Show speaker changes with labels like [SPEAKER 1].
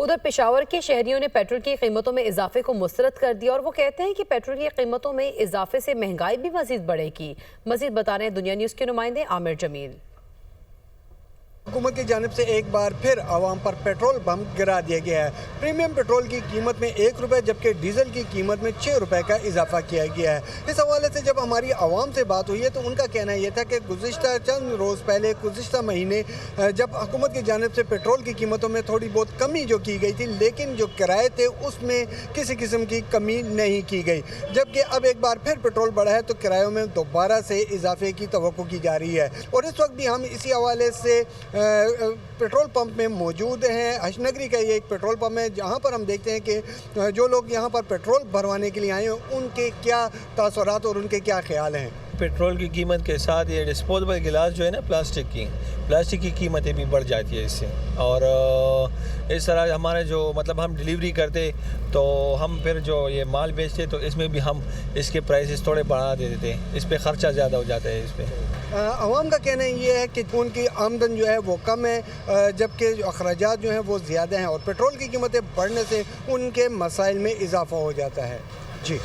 [SPEAKER 1] ادھر پشاور کے شہریوں نے پیٹرول کی قیمتوں میں اضافے کو مسترد کر دیا اور وہ کہتے ہیں کہ پیٹرول کی قیمتوں میں اضافے سے مہنگائی بھی مزید بڑھے گی۔ مزید بتا رہے ہیں دنیا نیوز کے نمائندے عامر جمیل۔
[SPEAKER 2] حکومت کی جانب سے ایک بار پھر عوام پر پیٹرول بم گرا دیا گیا ہے۔ پریمیم پیٹرول کی قیمت میں 1 روپے جبکہ ڈیزل کی قیمت میں 6 روپے کا اضافہ کیا گیا ہے۔ اس حوالے سے جب ہماری عوام سے بات ہوئی ہے تو ان کا کہنا یہ تھا کہ گزشتہ چند روز پہلے گزشتہ مہینے جب حکومت کی جانب سے پیٹرول کی قیمتوں میں تھوڑی بہت کمی جو کی گئی تھی، لیکن جو کرائے تھے اس میں کسی قسم کی کمی نہیں کی گئی، جبکہ اب ایک بار پھر پیٹرول بڑھا ہے تو کرایوں میں دوبارہ سے اضافے کی توقع کی جا رہی ہے۔ اور اس وقت بھی ہم اسی حوالے سے پیٹرول پمپ میں موجود ہیں۔ حج نگری کا یہ ایک پیٹرول پمپ ہے جہاں پر ہم دیکھتے ہیں کہ جو لوگ یہاں پر پیٹرول بھروانے کے لیے آئے ہیں ان کے کیا تاثرات اور ان کے کیا خیال ہیں۔
[SPEAKER 3] پیٹرول کی قیمت کے ساتھ یہ ڈسپوزیبل گلاس جو ہے نا پلاسٹک کی قیمتیں بھی بڑھ جاتی ہے اس سے، اور اس طرح ہمارے جو ہم ڈیلیوری کرتے تو ہم پھر جو یہ مال بیچتے تو اس میں بھی ہم اس کے پرائسز تھوڑے بڑھا دیتے تھے، اس پہ خرچہ زیادہ ہو جاتا ہے اس پہ۔
[SPEAKER 2] عوام کا کہنا یہ ہے کہ ان کی آمدن جو ہے وہ کم ہے جبکہ اخراجات جو ہیں وہ زیادہ ہیں اور پیٹرول کی قیمتیں بڑھنے سے ان کے مسائل میں اضافہ ہو جاتا ہے۔ جی